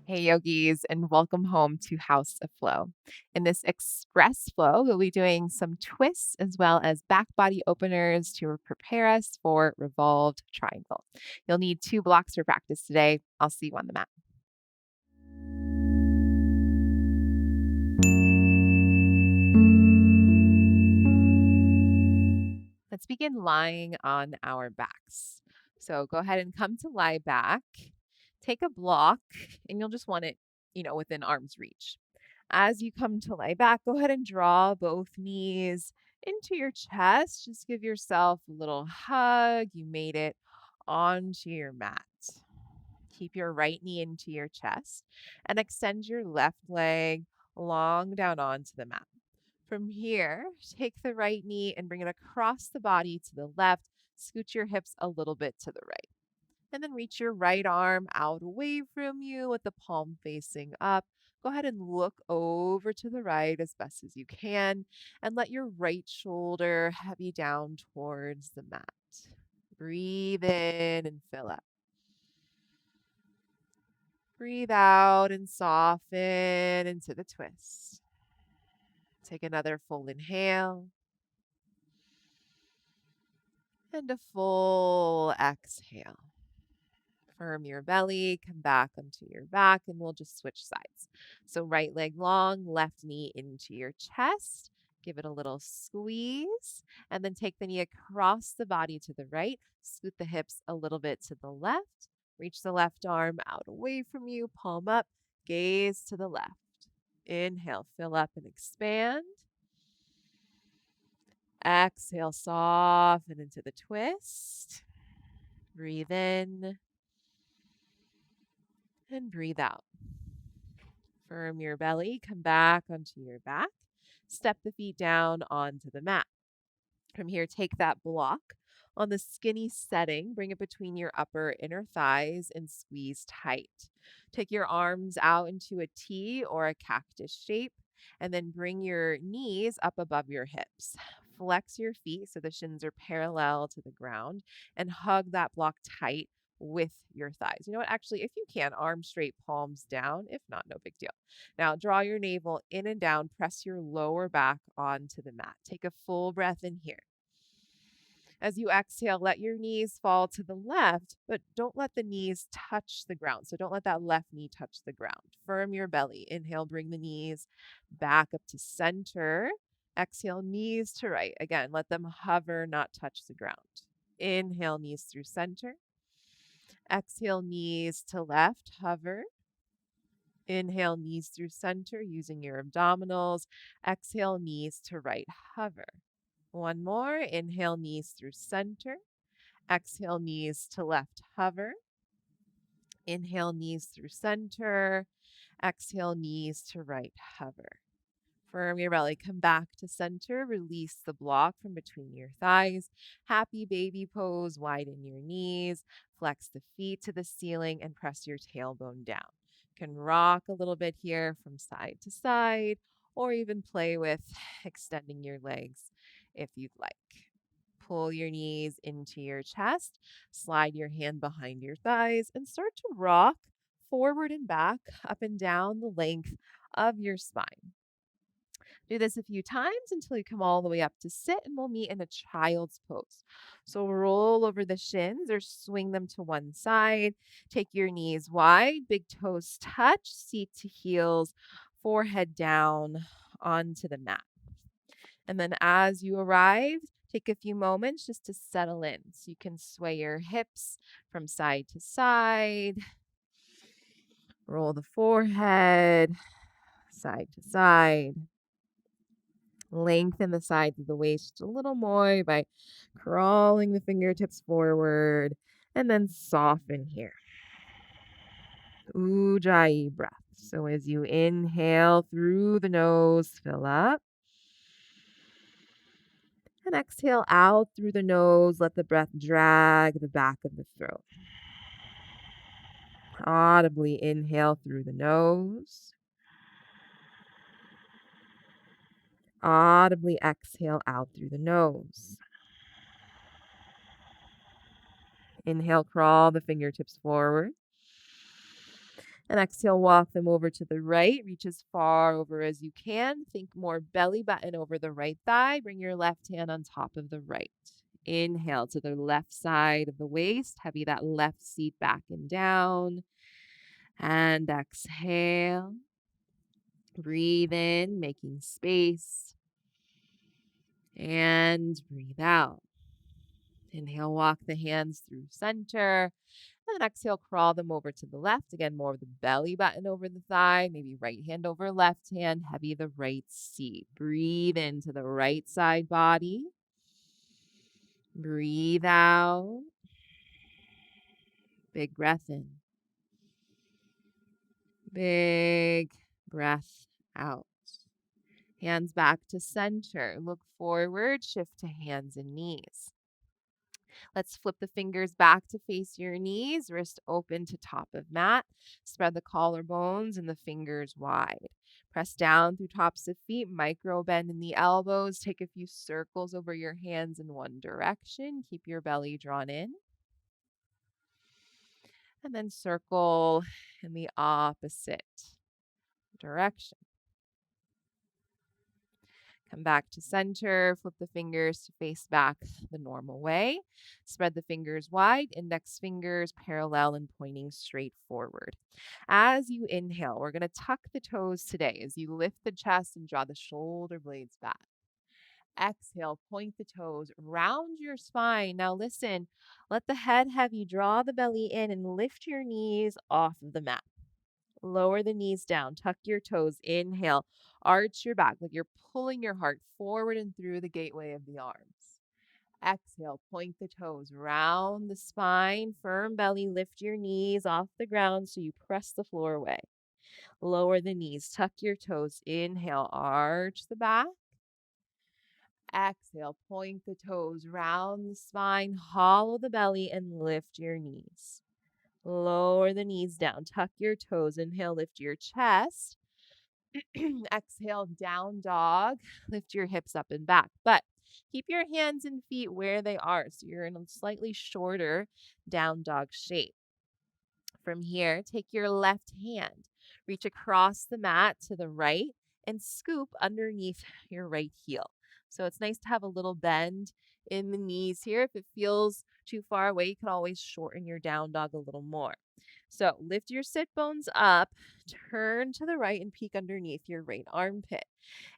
Hey yogis, and welcome home to House of Flow. In this express flow, we'll be doing some twists as well as back body openers to prepare us for revolved triangle. You'll need 2 blocks for practice today. I'll see you on the mat. Let's begin lying on our backs. So go ahead and come to lie back. Take a block, and you'll just want it, within arm's reach. As you come to lie back, go ahead and draw both knees into your chest. Just give yourself a little hug. You made it onto your mat. Keep your right knee into your chest and extend your left leg long down onto the mat. From here, take the right knee and bring it across the body to the left. Scoot your hips a little bit to the right. And then reach your right arm out away from you with the palm facing up. Go ahead and look over to the right as best as you can and let your right shoulder heavy down towards the mat. Breathe in and fill up. Breathe out and soften into the twist. Take another full inhale and a full exhale. Firm your belly, come back onto your back, and we'll just switch sides. So right leg long, left knee into your chest. Give it a little squeeze, and then take the knee across the body to the right. Scoot the hips a little bit to the left. Reach the left arm out away from you, palm up, gaze to the left. Inhale, fill up and expand. Exhale, soften into the twist. Breathe in and breathe out. Firm your belly, come back onto your back. Step the feet down onto the mat. From here, take that block on the skinny setting, bring it between your upper inner thighs and squeeze tight. Take your arms out into a T or a cactus shape, and then bring your knees up above your hips. Flex your feet so the shins are parallel to the ground and hug that block tight with your thighs. You know what? Actually, if you can, arms straight, palms down. If not, no big deal. Now, draw your navel in and down, press your lower back onto the mat. Take a full breath in here. As you exhale, let your knees fall to the left, but don't let the knees touch the ground. So don't let that left knee touch the ground. Firm your belly. Inhale, bring the knees back up to center. Exhale, knees to right. Again, let them hover, not touch the ground. Inhale, knees through center. Exhale, knees to left, hover. Inhale, knees through center using your abdominals. Exhale, knees to right, hover. One more. Inhale, knees through center. Exhale, knees to left, hover. Inhale, knees through center. Exhale, knees to right, hover. Firm your belly, come back to center. Release the block from between your thighs. Happy baby pose, widen your knees. Flex the feet to the ceiling and press your tailbone down. You can rock a little bit here from side to side or even play with extending your legs if you'd like. Pull your knees into your chest, slide your hand behind your thighs, and start to rock forward and back, up and down the length of your spine. Do this a few times until you come all the way up to sit, and we'll meet in a child's pose. So roll over the shins or swing them to one side. Take your knees wide, big toes touch, seat to heels, forehead down onto the mat. And then as you arrive, take a few moments just to settle in. So you can sway your hips from side to side. Roll the forehead side to side. Lengthen the sides of the waist a little more by crawling the fingertips forward and then soften here. Ujjayi breath. So as you inhale through the nose, fill up. And exhale out through the nose. Let the breath drag the back of the throat. Audibly inhale through the nose. Audibly exhale out through the nose. Inhale, crawl the fingertips forward. And exhale, walk them over to the right. Reach as far over as you can. Think more belly button over the right thigh. Bring your left hand on top of the right. Inhale to the left side of the waist. Heavy that left seat back and down. And exhale. Breathe in, making space. And breathe out. Inhale, walk the hands through center. And then exhale, crawl them over to the left. Again, more of the belly button over the thigh. Maybe right hand over left hand. Heavy the right seat. Breathe into the right side body. Breathe out. Big breath in. Big breath out. Hands back to center. Look forward. Shift to hands and knees. Let's flip the fingers back to face your knees, wrist open to top of mat. Spread the collarbones and the fingers wide. Press down through tops of feet, micro bend in the elbows. Take a few circles over your hands in one direction. Keep your belly drawn in. And then circle in the opposite direction. Come back to center, flip the fingers to face back the normal way. Spread the fingers wide, index fingers parallel and pointing straight forward. As you inhale, we're going to tuck the toes today as you lift the chest and draw the shoulder blades back. Exhale, point the toes, round your spine. Now listen, let the head have you draw the belly in and lift your knees off of the mat. Lower the knees down, tuck your toes, inhale, arch your back like you're pulling your heart forward and through the gateway of the arms. Exhale, point the toes, round the spine, firm belly, lift your knees off the ground so you press the floor away. Lower the knees, tuck your toes, inhale, arch the back. Exhale, point the toes, round the spine, hollow the belly, and lift your knees. Lower the knees down, tuck your toes, inhale, lift your chest. Exhale, down dog, lift your hips up and back. But keep your hands and feet where they are, so you're in a slightly shorter down dog shape. From here, take your left hand, reach across the mat to the right, and scoop underneath your right heel. So it's nice to have a little bend in the knees here. If it feels too far away, you can always shorten your down dog a little more. So lift your sit bones up, turn to the right, and peek underneath your right armpit.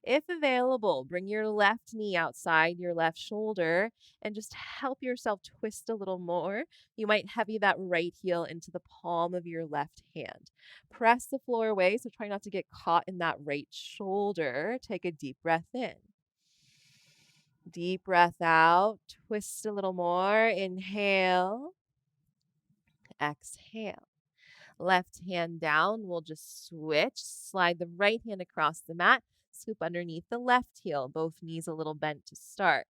If available, bring your left knee outside your left shoulder and just help yourself twist a little more. You might heavy that right heel into the palm of your left hand. Press the floor away, so try not to get caught in that right shoulder. Take a deep breath in. Deep breath out. Twist a little more. Inhale. Exhale. Left hand down. We'll just switch. Slide the right hand across the mat. Scoop underneath the left heel. Both knees a little bent to start.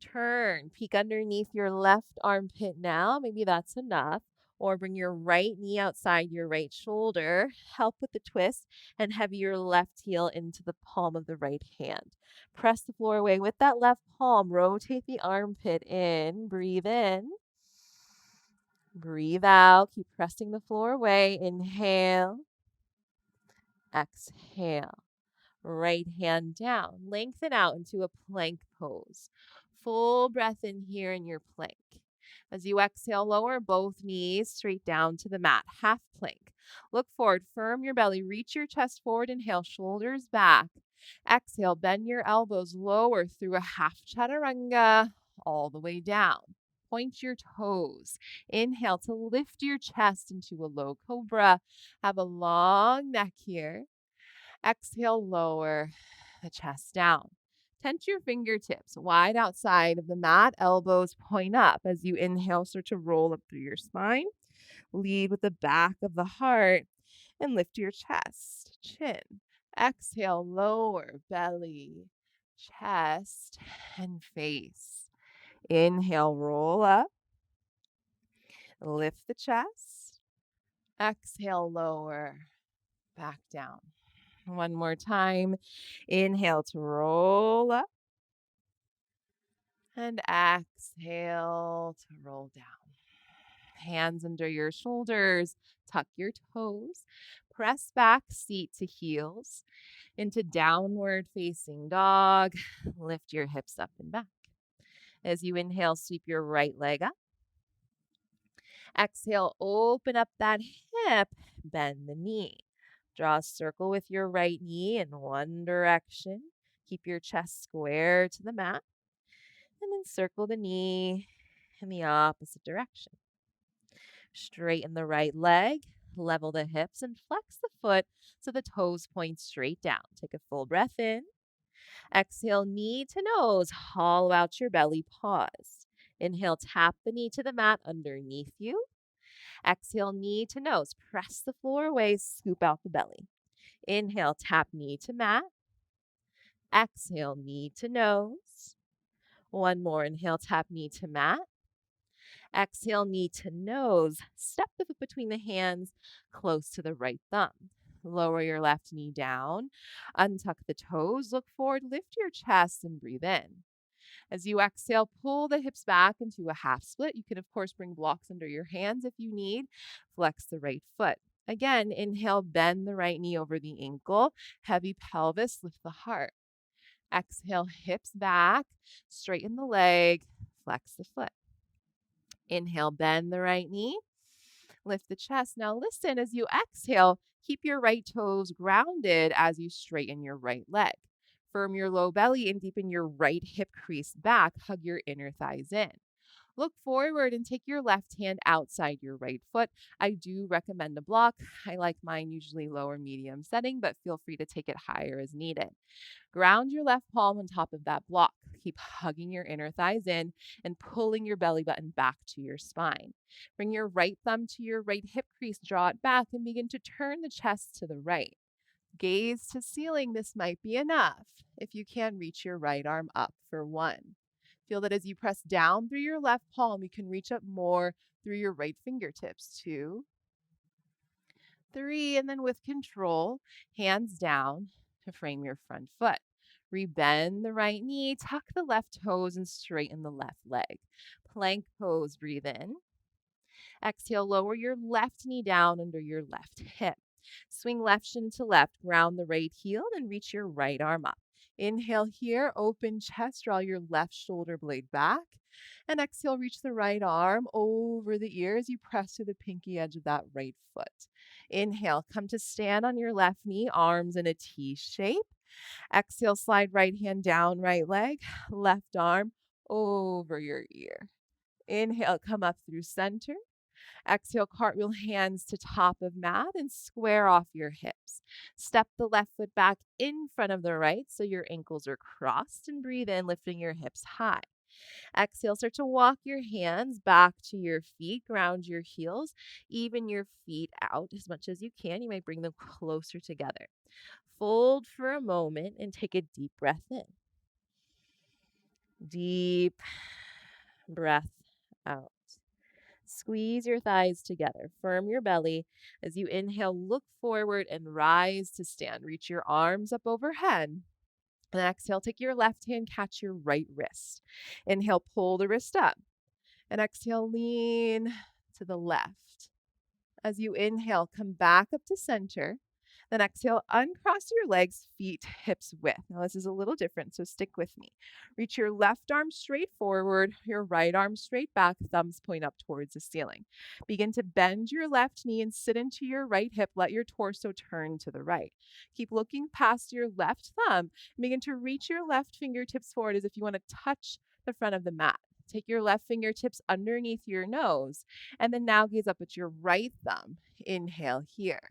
Turn. Peek underneath your left armpit now. Maybe that's enough. Or bring your right knee outside your right shoulder. Help with the twist and heavy your left heel into the palm of the right hand. Press the floor away with that left palm. Rotate the armpit in. Breathe in. Breathe out. Keep pressing the floor away. Inhale. Exhale. Right hand down. Lengthen out into a plank pose. Full breath in here in your plank. As you exhale, lower both knees straight down to the mat. Half plank. Look forward. Firm your belly. Reach your chest forward. Inhale. Shoulders back. Exhale. Bend your elbows lower through a half chaturanga all the way down. Point your toes. Inhale to lift your chest into a low cobra. Have a long neck here. Exhale, lower the chest down. Tense your fingertips wide outside of the mat. Elbows point up. As you inhale, start to roll up through your spine. Lead with the back of the heart and lift your chest, chin. Exhale, lower belly, chest, and face. Inhale, roll up. Lift the chest. Exhale, lower, back down. One more time. Inhale to roll up. And exhale to roll down. Hands under your shoulders, tuck your toes, press back, seat to heels, into downward facing dog. Lift your hips up and back. As you inhale, sweep your right leg up. Exhale, open up that hip, bend the knee. Draw a circle with your right knee in one direction. Keep your chest square to the mat. And then circle the knee in the opposite direction. Straighten the right leg, level the hips, and flex the foot so the toes point straight down. Take a full breath in. Exhale, knee to nose. Hollow out your belly. Pause. Inhale, tap the knee to the mat underneath you. Exhale, knee to nose. Press the floor away. Scoop out the belly. Inhale, tap knee to mat. Exhale, knee to nose. One more. Inhale, tap knee to mat. Exhale, knee to nose. Step the foot between the hands close to the right thumb. Lower your left knee down. Untuck the toes. Look forward. Lift your chest and breathe in. As you exhale, pull the hips back into a half split. You can, of course, bring blocks under your hands if you need. Flex the right foot. Again, inhale, bend the right knee over the ankle. Heavy pelvis, lift the heart. Exhale, hips back. Straighten the leg. Flex the foot. Inhale, bend the right knee. Lift the chest. Now listen, as you exhale, keep your right toes grounded as you straighten your right leg. Firm your low belly and deepen your right hip crease back. Hug your inner thighs in. Look forward and take your left hand outside your right foot. I do recommend a block. I like mine usually lower medium setting, but feel free to take it higher as needed. Ground your left palm on top of that block. Keep hugging your inner thighs in and pulling your belly button back to your spine. Bring your right thumb to your right hip crease, draw it back, and begin to turn the chest to the right. Gaze to ceiling. This might be enough. If you can, reach your right arm up for 1. Feel that as you press down through your left palm, you can reach up more through your right fingertips. 2, 3, and then with control, hands down to frame your front foot. Rebend the right knee, tuck the left toes, and straighten the left leg. Plank pose, breathe in. Exhale, lower your left knee down under your left hip. Swing left shin to left, ground the right heel, and reach your right arm up. Inhale here, open chest, draw your left shoulder blade back. And exhale, reach the right arm over the ear as you press to the pinky edge of that right foot. Inhale, come to stand on your left knee, arms in a T shape. Exhale, slide right hand down, right leg, left arm over your ear. Inhale, come up through center. Exhale, cartwheel hands to top of mat and square off your hips. Step the left foot back in front of the right so your ankles are crossed, and breathe in, lifting your hips high. Exhale, start to walk your hands back to your feet, ground your heels, even your feet out as much as you can. You may bring them closer together. Fold for a moment and take a deep breath in. Deep breath out. Squeeze your thighs together. Firm your belly. As you inhale, look forward and rise to stand. Reach your arms up overhead. And exhale, take your left hand, catch your right wrist. Inhale, pull the wrist up. And exhale, lean to the left. As you inhale, come back up to center. Then exhale, uncross your legs, feet, hips width. Now this is a little different, so stick with me. Reach your left arm straight forward, your right arm straight back, thumbs point up towards the ceiling. Begin to bend your left knee and sit into your right hip. Let your torso turn to the right. Keep looking past your left thumb and begin to reach your left fingertips forward as if you want to touch the front of the mat. Take your left fingertips underneath your nose and then now gaze up at your right thumb. Inhale here.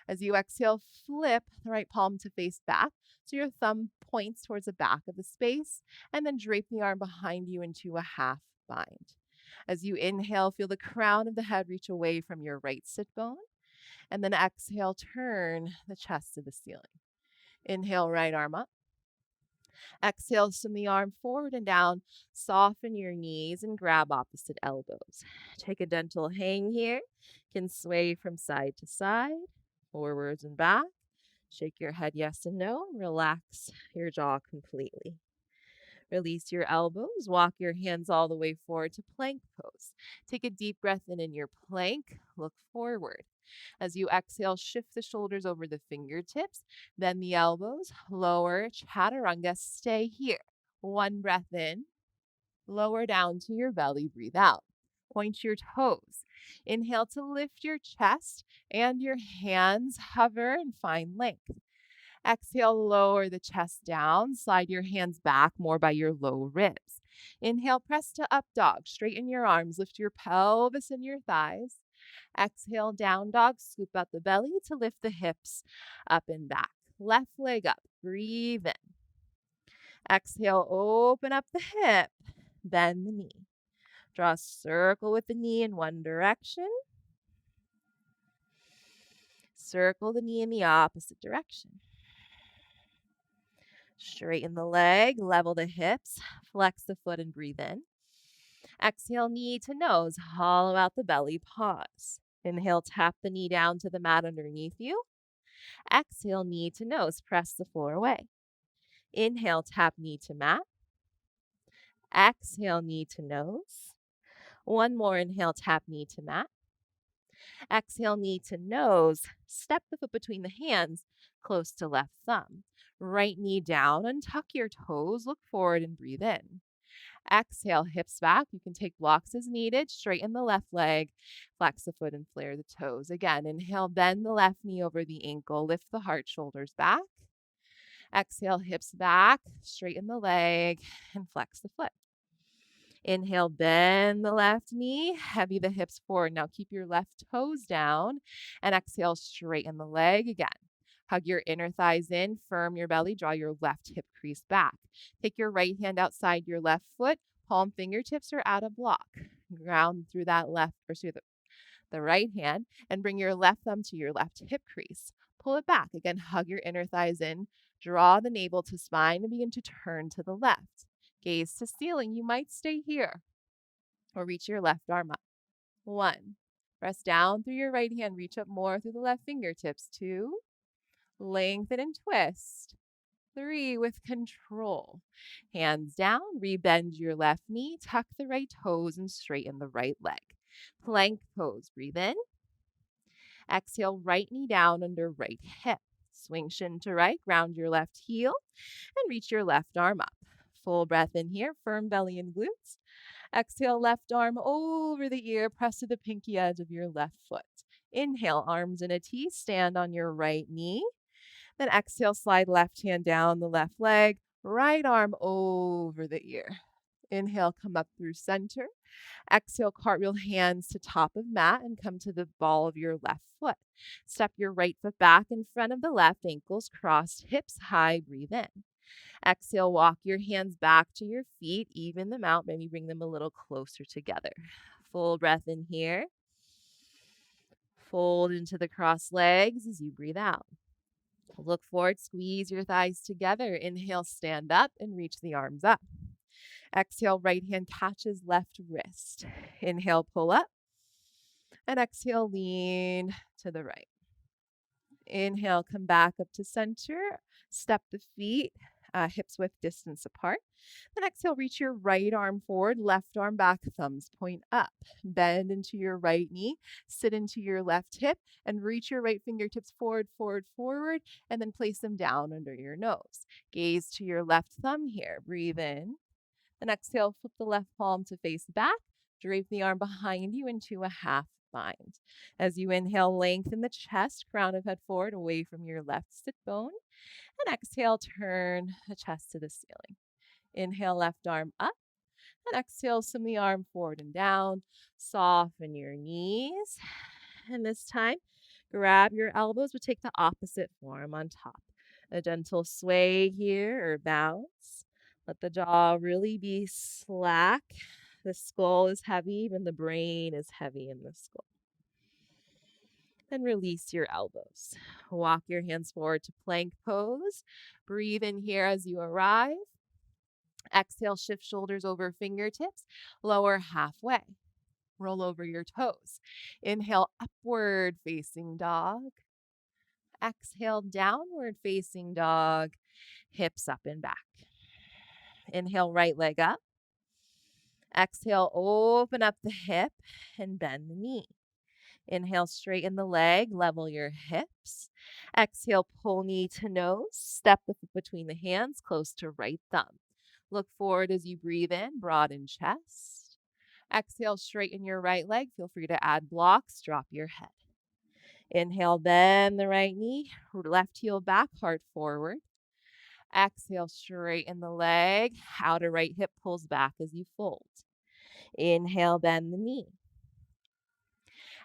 As you exhale, flip the right palm to face back so your thumb points towards the back of the space, and then drape the arm behind you into a half bind. As you inhale, feel the crown of the head reach away from your right sit bone, and then exhale, turn the chest to the ceiling. Inhale, right arm up. Exhale, swim the arm forward and down. Soften your knees and grab opposite elbows. Take a gentle hang here. Can sway from side to side, forwards and back. Shake your head yes and no. Relax your jaw completely. Release your elbows. Walk your hands all the way forward to plank pose. Take a deep breath in your plank. Look forward. As you exhale, shift the shoulders over the fingertips, then the elbows. Lower chaturanga. Stay here. One breath in. Lower down to your belly. Breathe out. Point your toes. Inhale to lift your chest and your hands. Hover and find length. Exhale, lower the chest down. Slide your hands back more by your low ribs. Inhale, press to up dog. Straighten your arms. Lift your pelvis and your thighs. Exhale, down dog. Scoop out the belly to lift the hips up and back. Left leg up. Breathe in. Exhale, open up the hip. Bend the knee. Draw a circle with the knee in one direction. Circle the knee in the opposite direction. Straighten the leg, level the hips, flex the foot and breathe in. Exhale, knee to nose, hollow out the belly, pause. Inhale, tap the knee down to the mat underneath you. Exhale, knee to nose, press the floor away. Inhale, tap knee to mat. Exhale, knee to nose. One more, inhale, tap knee to mat. Exhale, knee to nose. Step the foot between the hands, close to left thumb. Right knee down, untuck your toes, look forward and breathe in. Exhale, hips back. You can take blocks as needed. Straighten the left leg, flex the foot and flare the toes. Again, inhale, bend the left knee over the ankle, lift the heart, shoulders back. Exhale, hips back, straighten the leg and flex the foot. Inhale, bend the left knee, heavy the hips forward. Now keep your left toes down and exhale, straighten the leg again. Hug your inner thighs in, firm your belly, draw your left hip crease back. Take your right hand outside your left foot, palm fingertips are at a block. Ground through that left, or through the right hand, and bring your left thumb to your left hip crease. Pull it back. Again, hug your inner thighs in, draw the navel to spine, and begin to turn to the left. Gaze to ceiling. You might stay here or reach your left arm up. 1. Press down through your right hand. Reach up more through the left fingertips. 2. Lengthen and twist. 3. With control. Hands down. Rebend your left knee. Tuck the right toes and straighten the right leg. Plank pose. Breathe in. Exhale, right knee down under right hip. Swing shin to right. Ground your left heel and reach your left arm up. Full breath in here, firm belly and glutes. Exhale, left arm over the ear, press to the pinky edge of your left foot. Inhale, arms in a T, stand on your right knee. Then exhale, slide left hand down the left leg, right arm over the ear. Inhale, come up through center. Exhale, cartwheel hands to top of mat and come to the ball of your left foot. Step your right foot back in front of the left, ankles crossed, hips high, breathe in. Exhale, walk your hands back to your feet, even them out, maybe bring them a little closer together. Full breath in here. Fold into the crossed legs as you breathe out. Look forward, squeeze your thighs together. Inhale, stand up and reach the arms up. Exhale, right hand catches left wrist. Inhale, pull up. And exhale, lean to the right. Inhale, come back up to center. Step the feet, hips width distance apart. Then exhale, reach your right arm forward, left arm back, thumbs point up. Bend into your right knee, sit into your left hip, and reach your right fingertips forward, forward, forward, and then place them down under your nose. Gaze to your left thumb here. Breathe in. Then exhale, flip the left palm to face back. Drape the arm behind you into a half bind. As you inhale, lengthen the chest, crown of head forward away from your left sit bone. And exhale, turn the chest to the ceiling. Inhale, left arm up. And exhale, swing the arm forward and down. Soften your knees. And this time, grab your elbows, but take the opposite form on top. A gentle sway here or bounce. Let the jaw really be slack. The skull is heavy, even the brain is heavy in the skull. Then release your elbows. Walk your hands forward to plank pose. Breathe in here as you arrive. Exhale, shift shoulders over fingertips. Lower halfway. Roll over your toes. Inhale, upward facing dog. Exhale, downward facing dog. Hips up and back. Inhale, right leg up. Exhale, open up the hip and bend the knee. Inhale, straighten the leg, level your hips. Exhale, pull knee to nose. Step the foot between the hands, close to right thumb. Look forward as you breathe in, broaden chest. Exhale, straighten your right leg. Feel free to add blocks, drop your head. Inhale, bend the right knee, left heel back, heart forward. Exhale, straighten the leg. Outer right hip pulls back as you fold. Inhale, bend the knee.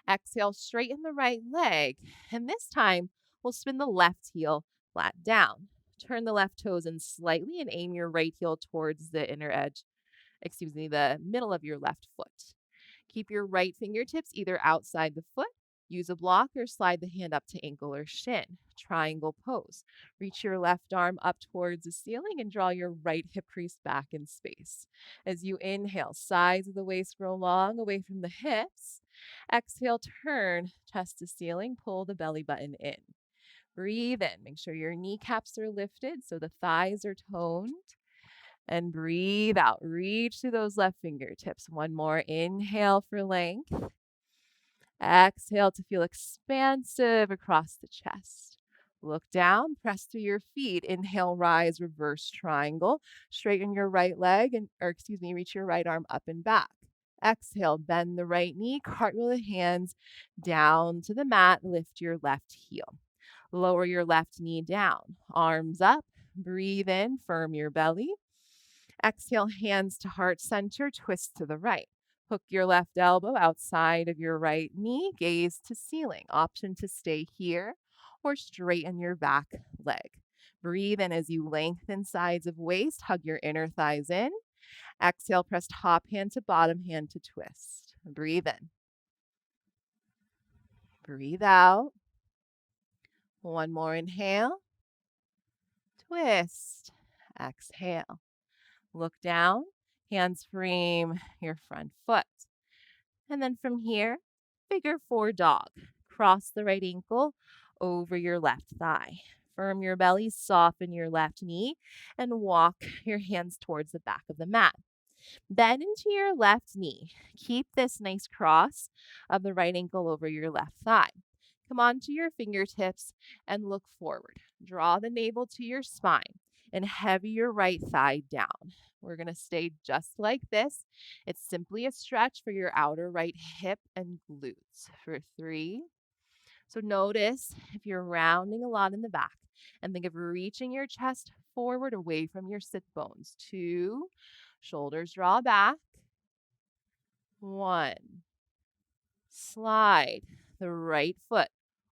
Exhale, straighten the right leg. And this time, we'll spin the left heel flat down. Turn the left toes in slightly and aim your right heel towards the the middle of your left foot. Keep your right fingertips either outside the foot. Use a block or slide the hand up to ankle or shin. Triangle pose. Reach your left arm up towards the ceiling and draw your right hip crease back in space. As you inhale, sides of the waist grow long away from the hips. Exhale, turn, chest to ceiling, pull the belly button in. Breathe in. Make sure your kneecaps are lifted so the thighs are toned. And breathe out. Reach through those left fingertips. One more. Inhale for length. Exhale to feel expansive across the chest. Look down, press through your feet. Inhale, rise, reverse triangle. Straighten your right leg reach your right arm up and back. Exhale, bend the right knee, cartwheel the hands down to the mat. Lift your left heel. Lower your left knee down. Arms up. Breathe in, firm your belly. Exhale, hands to heart center, twist to the right. Hook your left elbow outside of your right knee, gaze to ceiling. Option to stay here or straighten your back leg. Breathe in as you lengthen sides of waist, hug your inner thighs in. Exhale, press top hand to bottom hand to twist. Breathe in. Breathe out. One more inhale. Twist. Exhale. Look down. Hands frame your front foot. And then from here, figure 4 dog. Cross the right ankle over your left thigh. Firm your belly, soften your left knee, and walk your hands towards the back of the mat. Bend into your left knee. Keep this nice cross of the right ankle over your left thigh. Come onto your fingertips and look forward. Draw the navel to your spine and heavy your right thigh down. We're going to stay just like this. It's simply a stretch for your outer right hip and glutes for 3. So notice if you're rounding a lot in the back and think of reaching your chest forward away from your sit bones. 2, shoulders draw back. 1, slide the right foot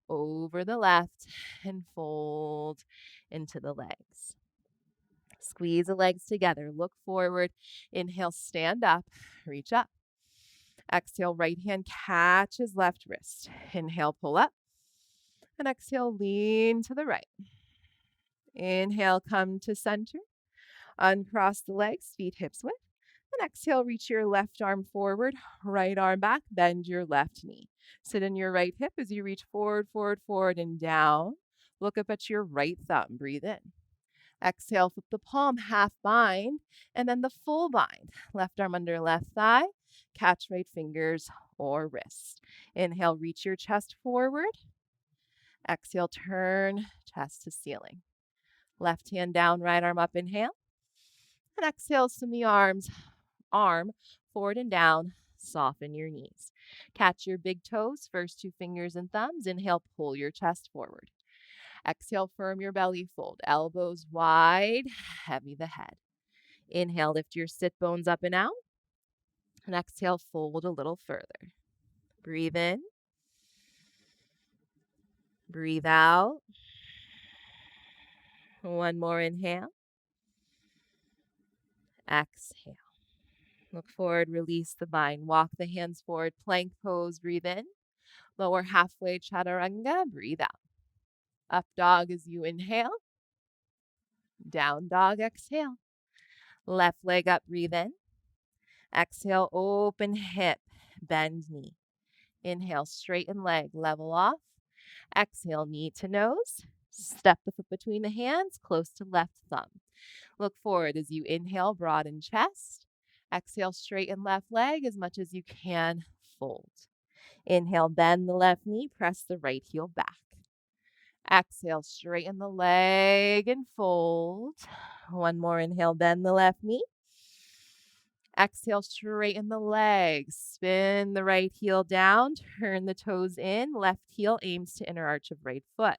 over the left and fold into the legs. Squeeze the legs together. Look forward. Inhale, stand up. Reach up. Exhale, right hand catches left wrist. Inhale, pull up. And exhale, lean to the right. Inhale, come to center. Uncross the legs, feet hips width. And exhale, reach your left arm forward, right arm back, bend your left knee. Sit in your right hip as you reach forward, forward, forward, and down. Look up at your right thumb. Breathe in. Exhale, flip the palm, half bind, and then the full bind. Left arm under left thigh, catch right fingers or wrist. Inhale, reach your chest forward. Exhale, turn chest to ceiling. Left hand down, right arm up, inhale. And exhale, swim the arm forward and down, soften your knees. Catch your big toes, first 2 fingers and thumbs. Inhale, pull your chest forward. Exhale, firm your belly, fold. Elbows wide, heavy the head. Inhale, lift your sit bones up and out. And exhale, fold a little further. Breathe in. Breathe out. One more inhale. Exhale. Look forward, release the bind. Walk the hands forward, plank pose, breathe in. Lower halfway, chaturanga, breathe out. Up dog as you inhale. Down dog, exhale. Left leg up, breathe in. Exhale, open hip, bend knee. Inhale, straighten leg, level off. Exhale, knee to nose. Step the foot between the hands, close to left thumb. Look forward as you inhale, broaden chest. Exhale, straighten left leg as much as you can, fold. Inhale, bend the left knee, press the right heel back. Exhale, straighten the leg and fold. One more inhale, bend the left knee. Exhale, straighten the leg. Spin the right heel down, turn the toes in. Left heel aims to inner arch of right foot.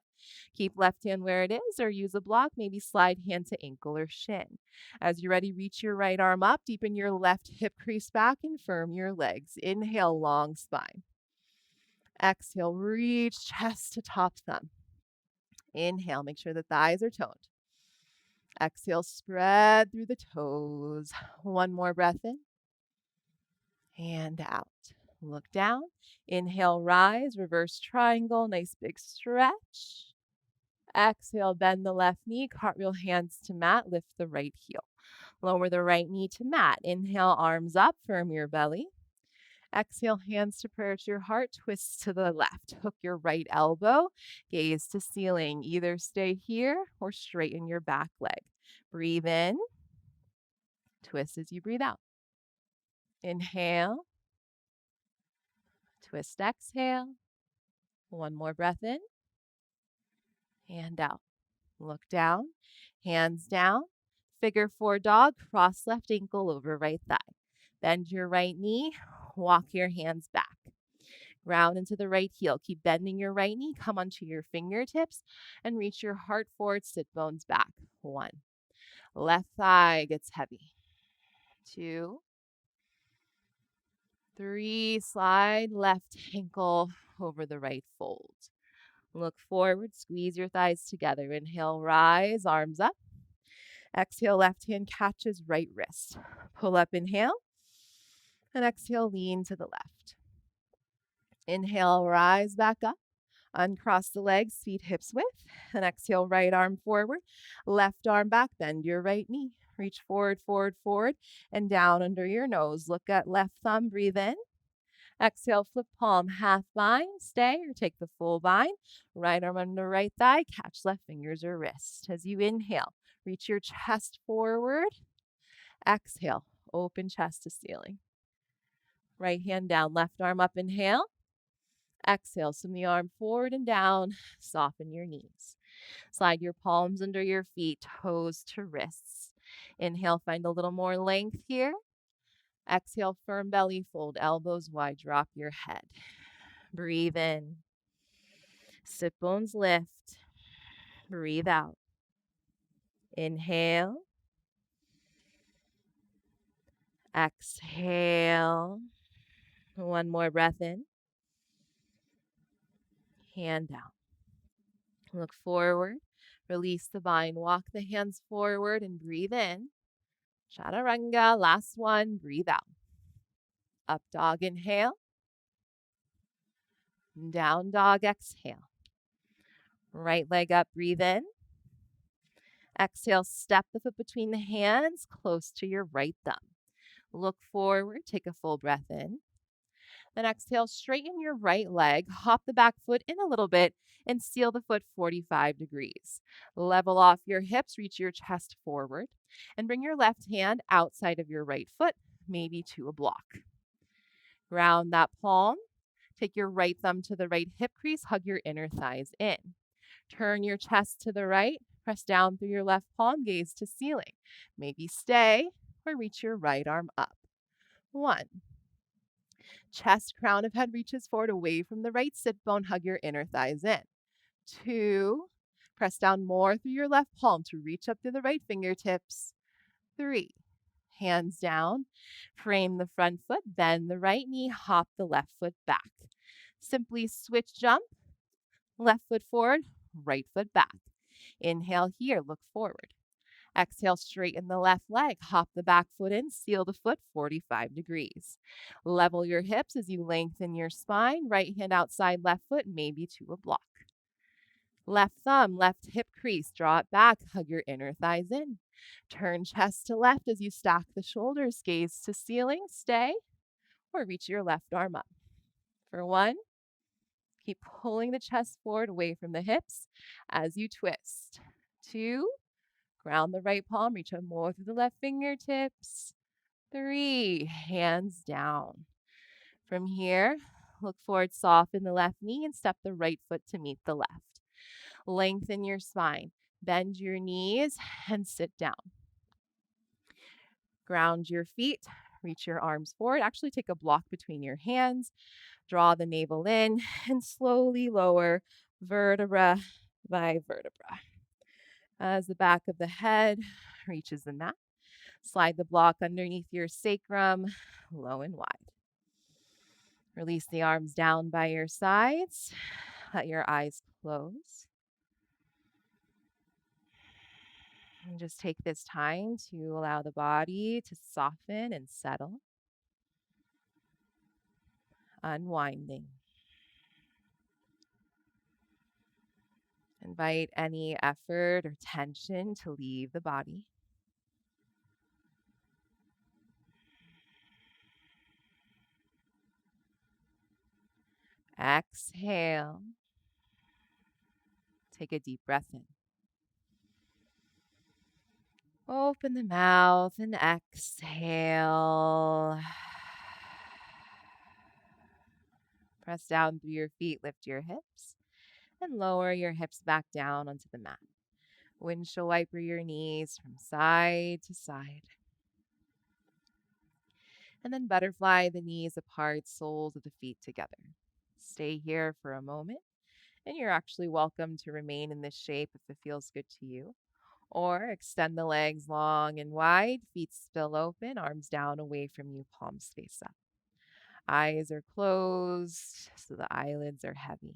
Keep left hand where it is or use a block, maybe slide hand to ankle or shin. As you're ready, reach your right arm up, deepen your left hip crease back and firm your legs. Inhale, long spine. Exhale, reach chest to top thumb. Inhale, make sure the thighs are toned. Exhale, spread through the toes. One more breath in and out. Look down. Inhale, rise, reverse triangle, nice big stretch. Exhale, bend the left knee, cartwheel hands to mat, lift the right heel. Lower the right knee to mat. Inhale, arms up, firm your belly. Exhale, hands to prayer to your heart, twist to the left. Hook your right elbow, gaze to ceiling. Either stay here or straighten your back leg. Breathe in, twist as you breathe out. Inhale, twist, exhale. One more breath in and out. Look down, hands down. Figure 4 dog, cross left ankle over right thigh. Bend your right knee, walk your hands back. Ground into the right heel. Keep bending your right knee. Come onto your fingertips and reach your heart forward, sit bones back. 1. Left thigh gets heavy. 2. 3. Slide left ankle over the right fold. Look forward, squeeze your thighs together. Inhale, rise, arms up. Exhale, left hand catches right wrist. Pull up, inhale. And exhale, lean to the left. Inhale, rise back up. Uncross the legs, feet hips width. And exhale, right arm forward. Left arm back, bend your right knee. Reach forward, forward, forward, and down under your nose. Look at left thumb, breathe in. Exhale, flip palm, half bind, stay or take the full bind. Right arm under right thigh, catch left fingers or wrist. As you inhale, reach your chest forward. Exhale, open chest to ceiling. Right hand down, left arm up, inhale. Exhale, swing the arm forward and down, soften your knees. Slide your palms under your feet, toes to wrists. Inhale, find a little more length here. Exhale, firm belly fold, elbows wide, drop your head. Breathe in. Sit bones lift. Breathe out. Inhale. Exhale. One more breath in. Hand down. Look forward. Release the bind. Walk the hands forward and breathe in. Chaturanga. Last one. Breathe out. Up dog, inhale. Down dog, exhale. Right leg up, breathe in. Exhale, step the foot between the hands, close to your right thumb. Look forward, take a full breath in. Then exhale, straighten your right leg, hop the back foot in a little bit, and seal the foot 45 degrees. Level off your hips, reach your chest forward, and bring your left hand outside of your right foot, maybe to a block. Round that palm. Take your right thumb to the right hip crease, hug your inner thighs in. Turn your chest to the right, press down through your left palm, gaze to ceiling. Maybe stay or reach your right arm up. 1. Chest, crown of head reaches forward away from the right sit bone, hug your inner thighs in. 2. Press down more through your left palm to reach up to the right fingertips. 3. Hands down, frame the front foot, bend the right knee, hop the left foot back. Simply switch jump, left foot forward, right foot back. Inhale here, look forward. Exhale, straighten the left leg, hop the back foot in, seal the foot 45 degrees. Level your hips as you lengthen your spine, right hand outside left foot, maybe to a block. Left thumb, left hip crease, draw it back, hug your inner thighs in. Turn chest to left as you stack the shoulders, gaze to ceiling, stay, or reach your left arm up. For 1, Keep pulling the chest forward away from the hips as you twist. 2, ground the right palm, reach up more through the left fingertips. 3, hands down. From here, look forward, soften the left knee and step the right foot to meet the left. Lengthen your spine, bend your knees and sit down. Ground your feet, reach your arms forward. Actually, take a block between your hands. Draw the navel in and slowly lower vertebra by vertebra. As the back of the head reaches the mat, slide the block underneath your sacrum, low and wide. Release the arms down by your sides. Let your eyes close. And just take this time to allow the body to soften and settle. Unwinding. Invite any effort or tension to leave the body. Exhale. Take a deep breath in. Open the mouth and exhale. Press down through your feet, lift your hips, and lower your hips back down onto the mat. Windshield wiper your knees from side to side. And then butterfly the knees apart, soles of the feet together. Stay here for a moment, and you're actually welcome to remain in this shape if it feels good to you. Or extend the legs long and wide, feet still open, arms down away from you, palms face up. Eyes are closed, so the eyelids are heavy.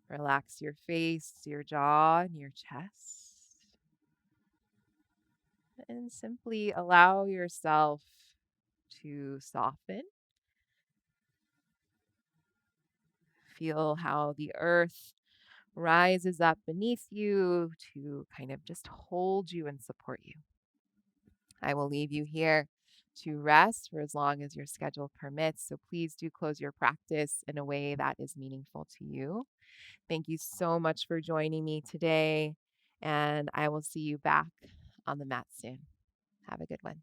Relax your face, your jaw, and your chest. And simply allow yourself to soften. Feel how the earth rises up beneath you to kind of just hold you and support you. I will leave you here to rest for as long as your schedule permits. So please do close your practice in a way that is meaningful to you. Thank you so much for joining me today, and I will see you back on the mat soon. Have a good one.